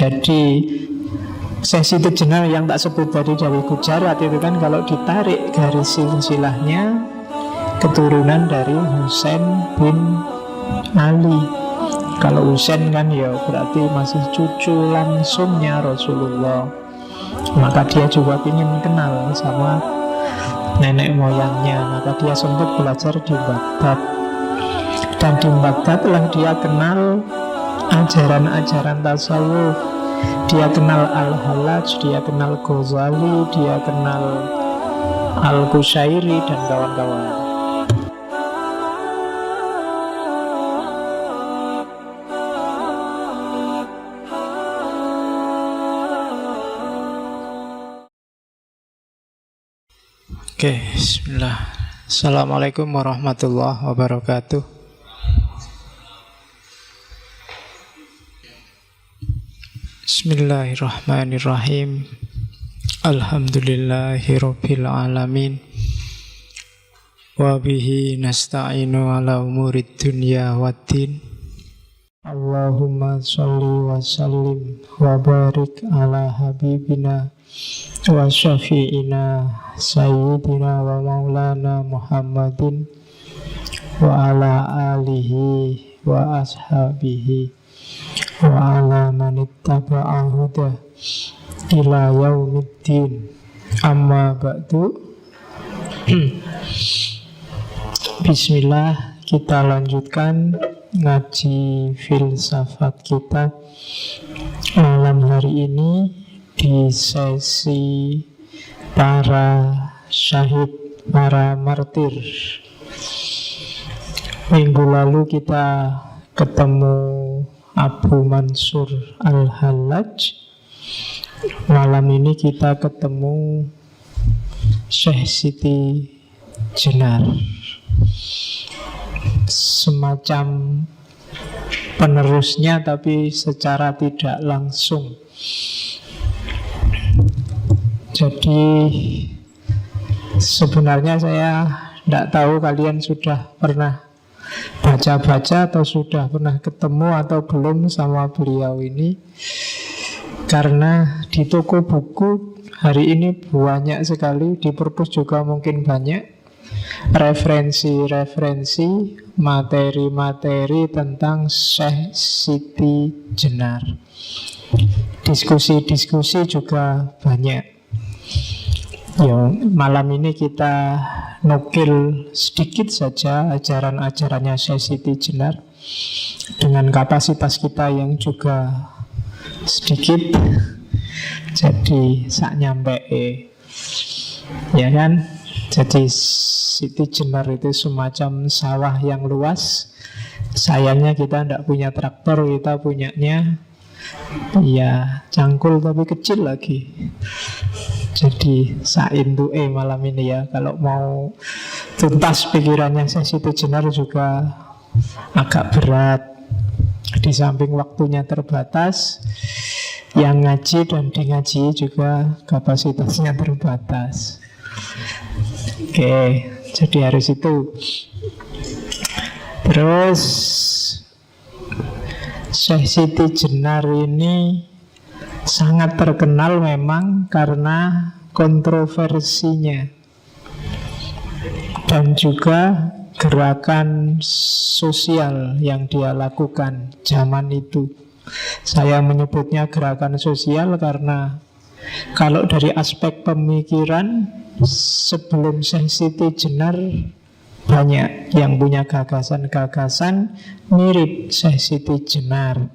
Jadi Syekh Siti Jenar yang tak sebut tadi dari Gujarat itu kan, kalau ditarik garis silsilahnya, keturunan dari Husain bin Ali. Kalau Husain kan ya berarti masih cucu langsungnya Rasulullah. Maka dia juga ingin kenal sama nenek moyangnya. Maka dia sempat belajar di Baghdad. Dan di Baghdad lah dia kenal ajaran-ajaran tasawuf. Dia kenal Al-Hallaj, dia kenal Ghazali, dia kenal Al-Qushairi dan kawan-kawan. Oke, bismillah. Assalamualaikum warahmatullahi wabarakatuh. Bismillahirrahmanirrahim. Alhamdulillahirabbil alamin. Wa bihi nasta'inu ala umurid dunya waddin. Allahumma sholli wa sallim wa barik ala habibina wa syafi'ina sayyidina wa maulana Muhammadin wa ala alihi wa ashabihi wa ala manittaba'a huda ila yaumiddin. Amma ba'du. Bismillah, kita lanjutkan ngaji filsafat kita malam hari ini di sesi para syahid, para martir. Minggu lalu kita ketemu Abu Mansur Al-Hallaj. Malam ini kita ketemu Syekh Siti Jenar, semacam penerusnya tapi secara tidak langsung. Jadi sebenarnya saya tidak tahu kalian sudah pernah baca-baca atau sudah pernah ketemu atau belum sama beliau ini. Karena di toko buku hari ini banyak sekali, di perpus juga mungkin banyak referensi-referensi, materi-materi tentang Syekh Siti Jenar. Diskusi-diskusi juga banyak. Ya, malam ini kita nukil sedikit saja ajaran-ajarannya Syekh Siti Jenar dengan kapasitas kita yang juga sedikit. Jadi sak nyampe ya kan. Jadi Siti Jenar itu semacam sawah yang luas. Sayangnya kita tidak punya traktor, kita punyanya ya cangkul tapi kecil lagi. Jadi saintu malam ini ya. Kalau mau tuntas pikirannya Siti Jenar juga agak berat. Di samping waktunya terbatas, yang ngaji dan di ngaji juga kapasitasnya terbatas. Oke, jadi harus itu. Terus Syekh Siti Jenar ini sangat terkenal memang karena kontroversinya dan juga gerakan sosial yang dia lakukan zaman itu. Saya menyebutnya gerakan sosial karena kalau dari aspek pemikiran, sebelum Syekh Siti Jenar banyak yang punya gagasan-gagasan mirip Syekh Siti Jenar.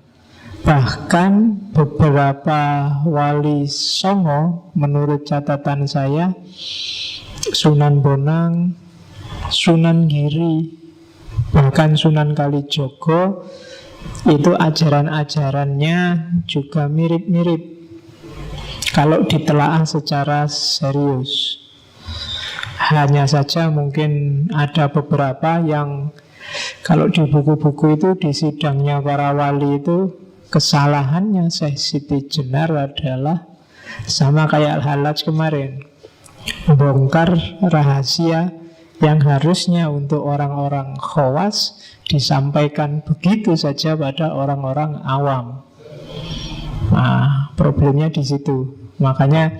Bahkan beberapa wali songo menurut catatan saya, Sunan Bonang, Sunan Giri, bahkan Sunan Kalijogo, itu ajaran-ajarannya juga mirip-mirip kalau ditelaah secara serius. Hanya saja mungkin ada beberapa yang kalau di buku-buku itu, di sidangnya para wali itu, kesalahannya Syekh Siti Jenar adalah sama kayak Al-Hallaj kemarin, bongkar rahasia yang harusnya untuk orang-orang khawas disampaikan begitu saja pada orang-orang awam. Nah, problemnya di situ. Makanya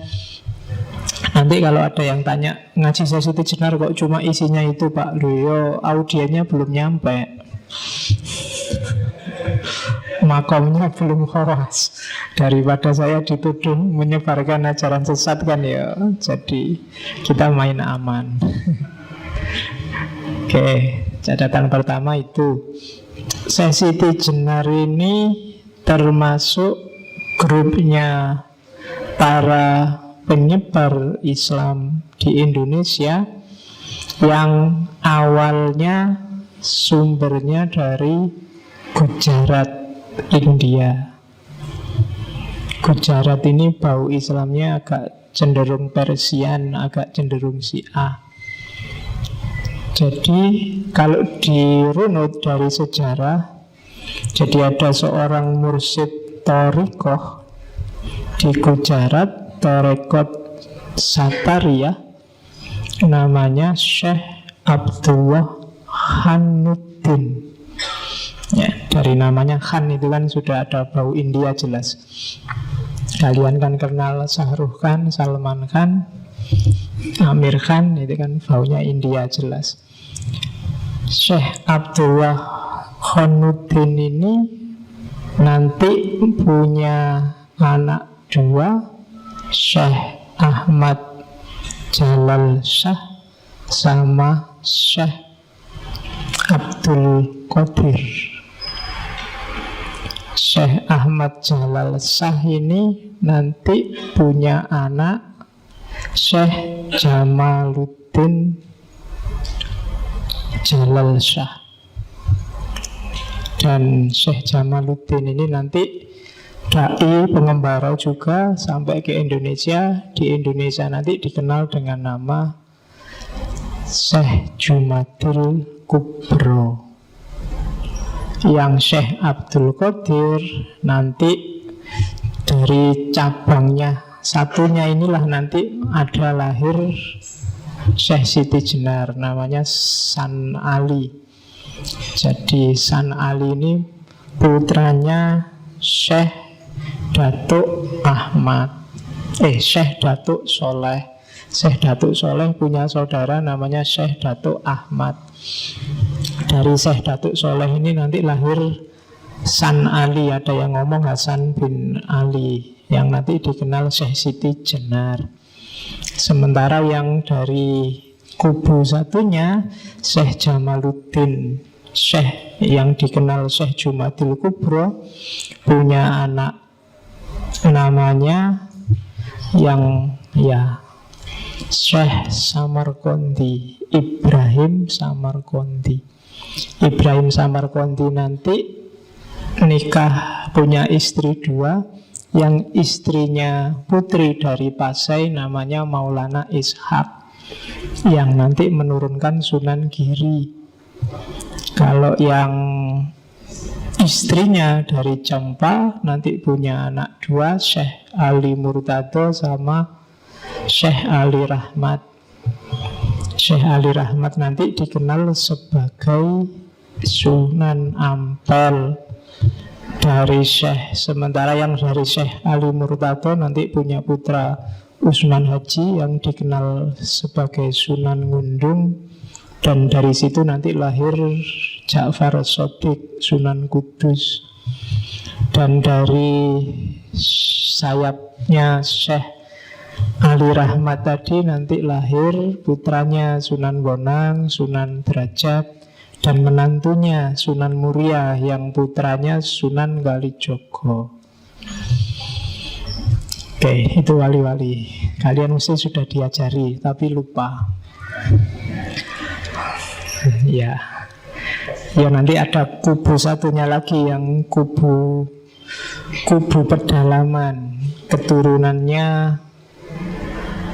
nanti kalau ada yang tanya, ngaji Syekh Siti Jenar kok cuma isinya itu Pak, loh yo audiennya belum nyampe, makomnya belum khawas. Daripada saya dituduh menyebarkan ajaran sesat kan ya, jadi kita main aman. Oke, catatan pertama itu, Syekh Siti Jenar ini termasuk grupnya para penyebar Islam di Indonesia yang awalnya sumbernya dari Gujarat, India. Gujarat ini bau Islamnya agak cenderung Persian, agak cenderung Syiah. Jadi kalau dirunut dari sejarah, jadi ada seorang mursyid Thariqah di Gujarat, Tarekat Satariyah, namanya Syekh Abdullah Khanuddin. Ya, dari namanya Khan itu kan sudah ada bau India jelas. Kalian kan kenal Shahrukh Khan, Salman Khan, Amir Khan, itu kan baunya India jelas. Syekh Abdullah Khanuddin ini nanti punya anak dua, Syekh Ahmad Jalal Shah sama Syekh Abdul Qadir. Syekh Ahmad Jalal Shah ini nanti punya anak Syekh Jamaluddin Jalal Shah. Dan Syekh Jamaluddin ini nanti dai pengembara juga sampai ke Indonesia. Di Indonesia nanti dikenal dengan nama Syekh Jumadil Kubro. Yang Syekh Abdul Qadir nanti dari cabangnya satunya inilah nanti ada lahir Syekh Siti Jenar, namanya San Ali. Jadi San Ali ini putranya Syekh Datuk Ahmad, Syekh Datuk Soleh. Syekh Datuk Soleh punya saudara namanya Syekh Datuk Ahmad. Dari Syekh Datuk Soleh ini nanti lahir San Ali. Ada yang ngomong Hasan bin Ali, yang nanti dikenal Syekh Siti Jenar. Sementara yang dari kubu satunya, Syekh Jamaluddin, Syekh yang dikenal Syekh Jumadil Kubro, punya anak namanya yang Syekh Samarqandi, Ibrahim Samarqandi. Ibrahim Samarqandi nanti nikah, punya istri dua. Yang istrinya putri dari Pasai namanya Maulana Ishaq, yang nanti menurunkan Sunan Giri. Kalau yang istrinya dari Cempa nanti punya anak dua, Syekh Ali Murtado sama Syekh Ali Rahmat. Syekh Ali Rahmat nanti dikenal sebagai Sunan Ampel dari Syekh. Sementara yang dari Syekh Ali Murtado nanti punya putra Usman Haji yang dikenal sebagai Sunan Ngundung. Dan dari situ nanti lahir Ja'far Shadiq, Sunan Kudus. Dan dari sayapnya Syekh Ali Rahmat tadi nanti lahir putranya Sunan Bonang, Sunan Derajat, dan menantunya Sunan Muria yang putranya Sunan Kalijogo. Oke, itu wali-wali. Kalian mesti sudah diajari, tapi lupa. Ya nanti ada kubu satunya lagi, yang kubu pedalaman. Keturunannya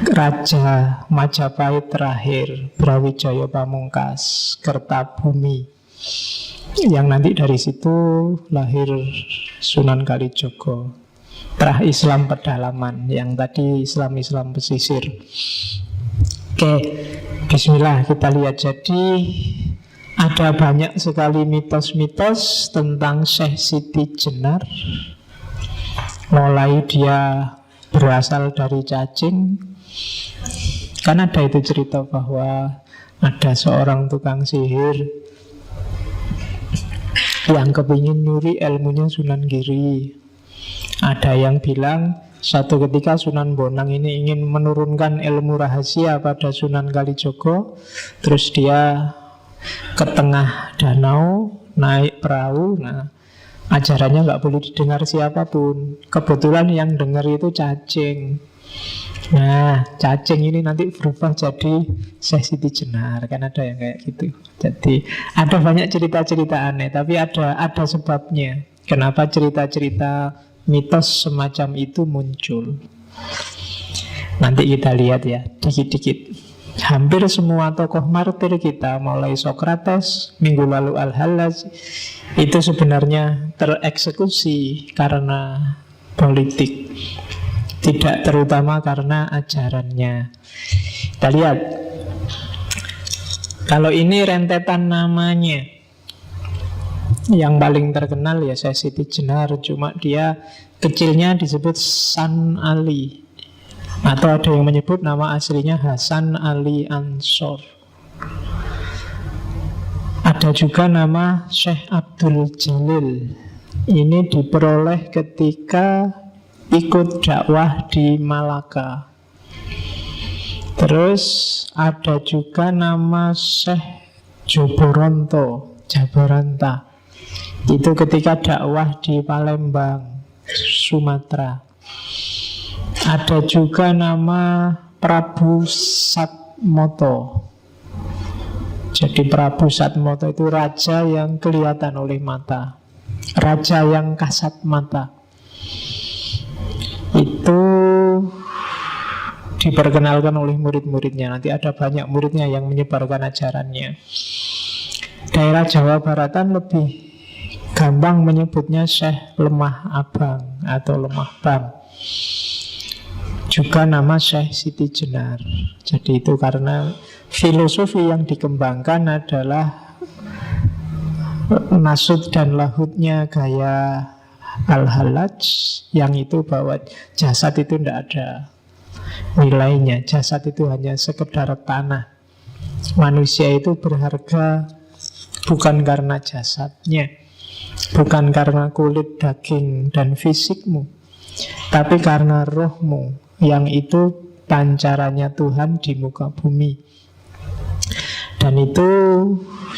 Raja Majapahit terakhir, Brawijaya Pamungkas, Kertabumi. Yang nanti dari situ lahir Sunan Kalijogo. Terah Islam pedalaman, yang tadi Islam pesisir. Oke, bismillah, kita lihat. Jadi ada banyak sekali mitos-mitos tentang Syekh Siti Jenar. mulai dia berasal dari cacing. Kan ada itu cerita bahwa ada seorang tukang sihir yang kepingin nyuri ilmunya Sunan Giri. Ada yang bilang satu ketika Sunan Bonang ini ingin menurunkan ilmu rahasia pada Sunan Kalijogo. Terus dia ke tengah danau, naik perahu. Nah, ajarannya nggak boleh didengar siapapun. Kebetulan yang dengar itu cacing. Nah, cacing ini nanti berubah jadi Syekh Siti Jenar. Kan ada yang kayak gitu. Jadi ada banyak cerita-cerita aneh, tapi ada sebabnya. Kenapa cerita-cerita mitos semacam itu muncul? Nanti kita lihat ya, dikit-dikit. Hampir semua tokoh martir kita, mulai Sokrates, minggu lalu Al-Hallaj, itu sebenarnya tereksekusi karena politik, tidak terutama karena ajarannya. Kita lihat. Kalau ini rentetan namanya, yang paling terkenal ya Syekh Siti Jenar. Cuma dia kecilnya disebut San Ali, atau ada yang menyebut nama aslinya Hasan Ali Ansor. Ada juga nama Syekh Abdul Jalil. Ini diperoleh ketika ikut dakwah di Malaka. Terus ada juga nama Syekh Joboronto, Jabaranta. Itu ketika dakwah di Palembang, Sumatera. Ada juga nama Prabu Satmoto. Jadi Prabu Satmoto itu raja yang kelihatan oleh mata, raja yang kasat mata. Itu diperkenalkan oleh murid-muridnya. Nanti ada banyak muridnya yang menyebarkan ajarannya. Daerah Jawa Baratan lebih gampang menyebutnya Syekh Lemah Abang atau Lemah Bang. Juga nama Syekh Siti Jenar. Jadi itu karena filosofi yang dikembangkan adalah nasud dan lahutnya gaya Al-Hallaj, yang itu bahwa jasad itu tidak ada nilainya. Jasad itu hanya sekedar tanah. Manusia itu berharga bukan karena jasadnya, bukan karena kulit, daging, dan fisikmu, tapi karena rohmu, yang itu pancarannya Tuhan di muka bumi. Dan itu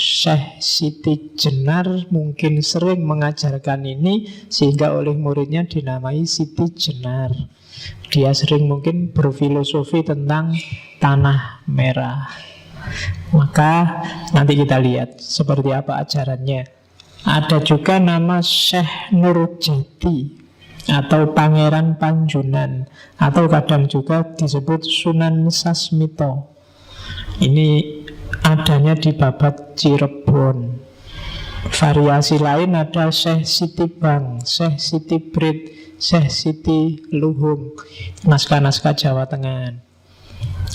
Syekh Siti Jenar mungkin sering mengajarkan ini, sehingga oleh muridnya dinamai Siti Jenar. Dia sering mungkin berfilosofi tentang tanah merah. Maka nanti kita lihat seperti apa ajarannya. Ada juga nama Syekh Nurjati atau Pangeran Panjunan, atau kadang juga disebut Sunan Sasmito. Ini adanya di Babat Cirebon. Variasi lain ada Syekh Siti Bang, Syekh Siti Brit, Syekh Siti Luhung, naskah-naskah Jawa Tengah.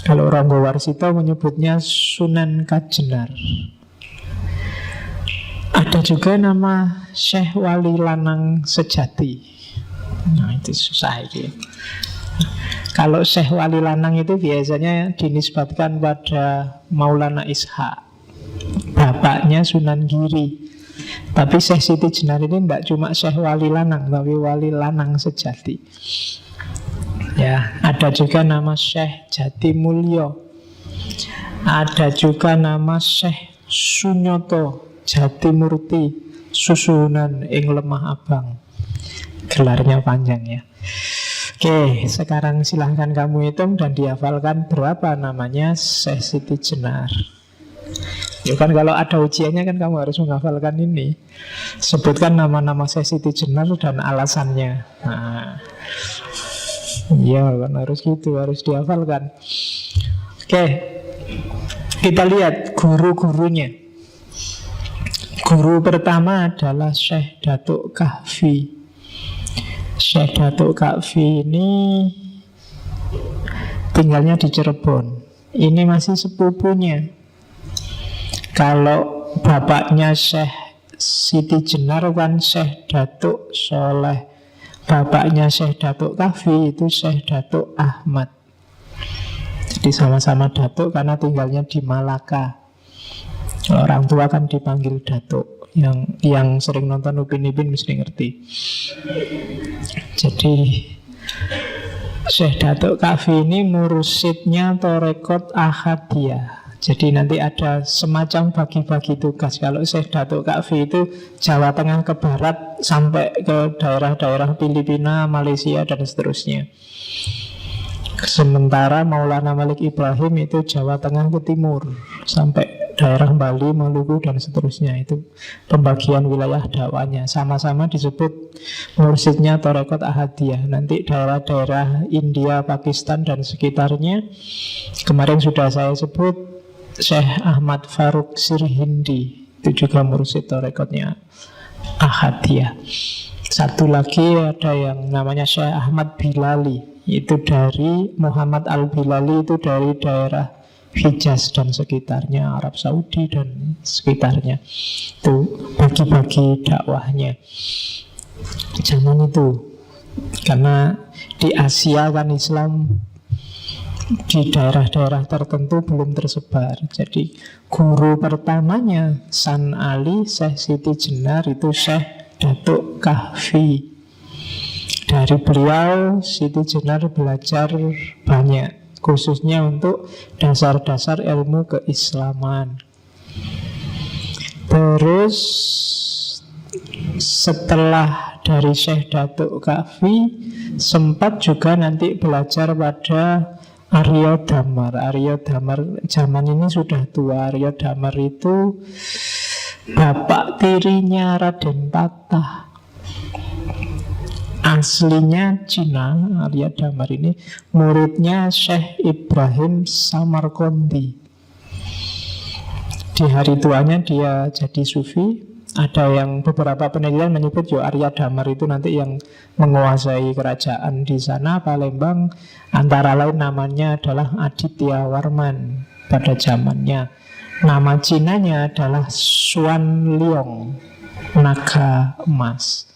Kalau Ronggo Warsito menyebutnya Sunan Kajenar. Ada juga nama Syekh Wali Lanang Sejati. Nah, itu susah ini. Kalau Syekh Wali Lanang itu biasanya dinisbatkan pada Maulana Ishaq, bapaknya Sunan Giri. Tapi Syekh Siti Jenar ini tidak cuma Syekh Wali Lanang, tapi Wali Lanang Sejati. Ya, ada juga nama Syekh Jati Mulyo. Ada juga nama Syekh Sunyoto Jati Murti Susunan ing Lemah Abang. Gelarnya panjang ya. Oke, sekarang silahkan kamu hitung dan dihafalkan berapa namanya Syekh Siti Jenar. Ya kan kalau ada ujiannya kan kamu harus menghafalkan ini. Sebutkan nama-nama Syekh Siti Jenar dan alasannya. Nah, iya kan harus gitu, harus dihafalkan. Oke, kita lihat guru-gurunya. Guru pertama adalah Syekh Datuk Kahfi. Syekh Datuk Kahfi ini tinggalnya di Cirebon. Ini masih sepupunya. Kalau bapaknya Syekh Siti Jenar kan Syekh Datuk Soleh bapaknya Syekh Datuk Kahfi itu Syekh Datuk Ahmad. Jadi sama-sama Datuk karena tinggalnya di Malaka. Orang tua kan dipanggil Datuk. Yang sering nonton Upin Ipin mesti ngerti. Jadi Syekh Datuk Kahfi ini mursyidnya Torekot Ahadiyah. Jadi nanti ada semacam bagi-bagi tugas. Kalau Syekh Datuk Kahfi itu Jawa Tengah ke barat sampai ke daerah-daerah Filipina, Malaysia, dan seterusnya. Sementara Maulana Malik Ibrahim itu Jawa Tengah ke timur sampai daerah Bali, Maluku, dan seterusnya. Itu pembagian wilayah dakwahnya. Sama-sama disebut mursyidnya Torekot Ahadiyah. Nanti daerah-daerah India, Pakistan, dan sekitarnya kemarin sudah saya sebut Syekh Ahmad Faruk Sirhindi, itu juga mursyid Torekotnya Ahadiyah. Satu lagi ada yang namanya Syekh Ahmad Bilali, itu dari Muhammad Al-Bilali, itu dari daerah Hijaz dan sekitarnya, Arab Saudi dan sekitarnya. Itu bagi-bagi dakwahnya zaman itu. Karena di Asia kan Islam di daerah-daerah tertentu belum tersebar. Jadi guru pertamanya San Ali, Syekh Siti Jenar, itu Syekh Datuk Kahfi. Dari beliau Siti Jenar belajar banyak, khususnya untuk dasar-dasar ilmu keislaman. Terus setelah dari Syekh Datuk Kahfi sempat juga nanti belajar pada Arya Damar. Arya Damar zaman ini sudah tua. Arya Damar itu bapak tirinya Raden Patah. Aslinya Cina. Arya Damar ini muridnya Syekh Ibrahim Samarkondi. Di hari tuanya dia jadi sufi. Ada yang beberapa penelitian menyebut Arya Damar itu nanti yang menguasai kerajaan di sana, Palembang. Antara lain namanya adalah Aditya Warman pada zamannya. Nama Cinanya adalah Xuan Liong, naga emas.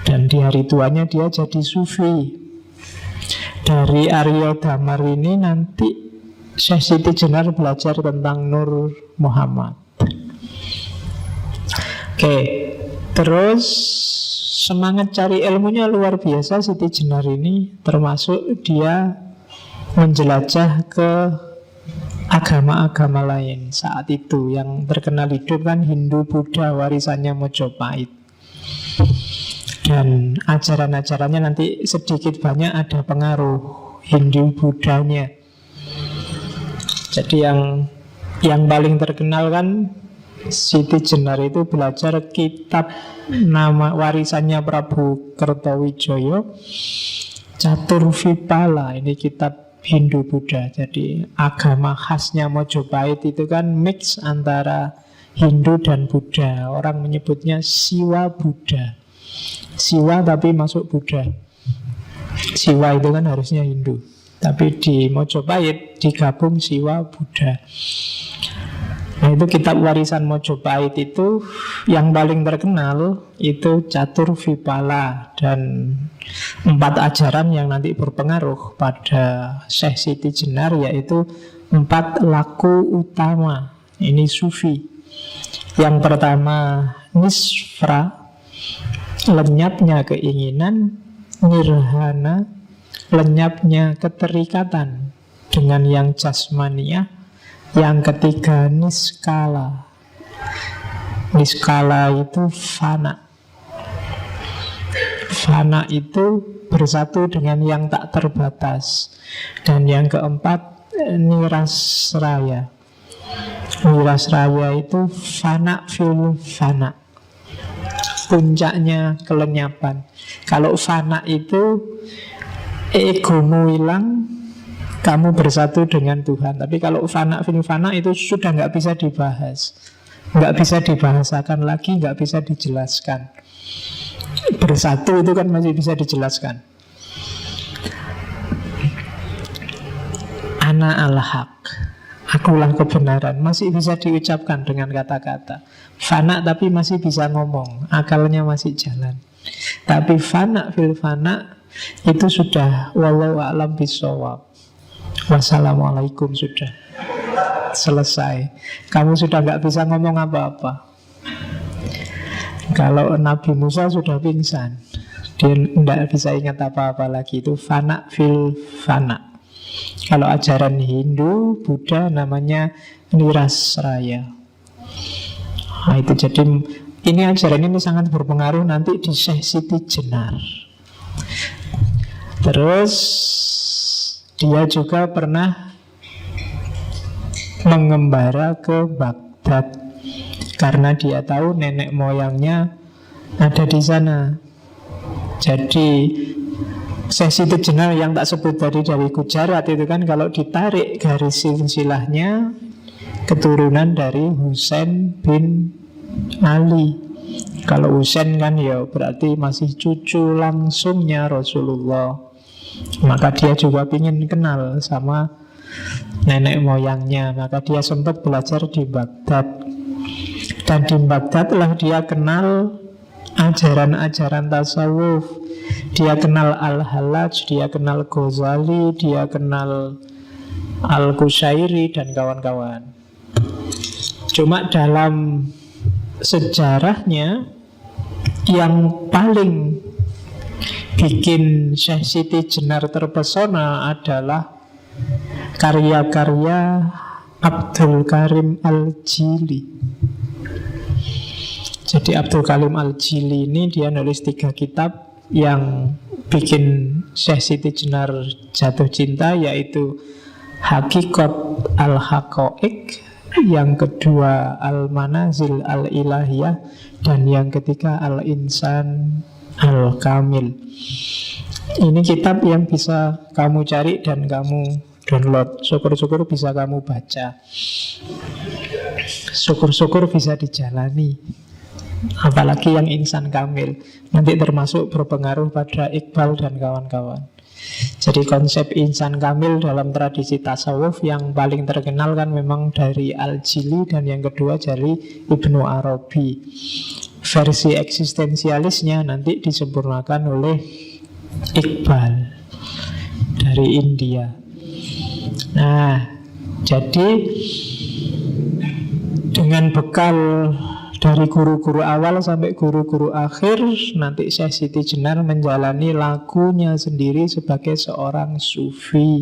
Dan di hari tuanya dia jadi sufi. Dari Arya Damar ini nanti Syekh Siti Jenar belajar tentang Nur Muhammad. Oke, terus semangat cari ilmunya luar biasa Siti Jenar ini. Termasuk dia menjelajah ke agama-agama lain saat itu. Yang terkenal hidup kan Hindu, Buddha, warisannya Mojopahit. Dan ajaran-ajarannya nanti sedikit banyak ada pengaruh Hindu Buddhanya. Jadi yang paling terkenal kan Siti Jenar itu belajar kitab nama warisannya Prabu Kertawijaya, Caturvipala. Ini kitab Hindu Buddha. Jadi agama khasnya Mojopahit itu kan mix antara Hindu dan Buddha. Orang menyebutnya Siwa Buddha. Siwa tapi masuk Buddha. Siwa itu kan harusnya Hindu, tapi di Mojopahit digabung Siwa Buddha. Nah itu kitab warisan Mojopahit itu yang paling terkenal itu Caturvipala. Dan 4 ajaran yang nanti berpengaruh pada Syekh Siti Jenar, yaitu 4 laku utama. Ini sufi. Yang pertama nisfra, lenyapnya keinginan. Nirhana, lenyapnya keterikatan dengan yang jasmaniah. Yang ketiga niskala. Niskala itu fana. Fana itu bersatu dengan yang tak terbatas. Dan yang keempat nirasraya. Nirasraya itu fana fil fana, puncaknya kelenyapan. Kalau fana itu egomu hilang, kamu bersatu dengan Tuhan. Tapi kalau fana fil fana itu sudah nggak bisa dibahas, nggak bisa dibahasakan lagi, nggak bisa dijelaskan. Bersatu itu kan masih bisa dijelaskan. Ana al-haq, akulah kebenaran, masih bisa diucapkan dengan kata-kata. Fana tapi masih bisa ngomong, akalnya masih jalan. Tapi fana fil fana itu sudah wallahu a'lam bishawab. Wassalamualaikum, sudah selesai. Kamu sudah nggak bisa ngomong apa-apa. Kalau Nabi Musa sudah pingsan, dia tidak bisa ingat apa-apa lagi. Itu fana fil fana. Kalau ajaran Hindu, Buddha namanya Nirasraya. Nah itu jadi ini ajaran ini sangat berpengaruh nanti di Syekh Siti Jenar. Terus dia juga pernah mengembara ke Baghdad karena dia tahu nenek moyangnya ada di sana. Jadi Syekh Siti Jenar yang tak sebut tadi dari Gujarat itu kan, kalau ditarik garis silsilahnya keturunan dari Husain bin Ali. Kalau Husain kan ya berarti masih cucu langsungnya Rasulullah. Maka dia juga ingin kenal sama nenek moyangnya. Maka dia sempat belajar di Baghdad. Dan di Baghdad lah dia kenal ajaran-ajaran tasawuf. Dia kenal Al-Hallaj, dia kenal Ghazali, dia kenal Al-Qushairi dan kawan-kawan. Cuma dalam sejarahnya yang paling bikin Syekh Siti Jenar terpesona adalah karya-karya Abdul Karim Al-Jili. Jadi Abdul Karim Al-Jili ini dia nulis 3 kitab yang bikin Syekh Siti Jenar jatuh cinta, yaitu Hakikat Al-Haqaiq, yang kedua Al-Manazil Al-Ilahiyah, dan yang ketiga Al-Insan Al-Kamil. Ini kitab yang bisa kamu cari dan kamu download. Syukur-syukur bisa kamu baca. Syukur-syukur bisa dijalani. Apalagi yang Insan Kamil, nanti termasuk berpengaruh pada Iqbal dan kawan-kawan. Jadi konsep insan kamil dalam tradisi tasawuf yang paling terkenal kan memang dari Al-Jili, dan yang kedua dari Ibnu Arabi. Versi eksistensialisnya nanti disempurnakan oleh Iqbal dari India. Nah, jadi dengan bekal dari guru-guru awal sampai guru-guru akhir, nanti Syekh Siti Jenar menjalani lakunya sendiri sebagai seorang sufi.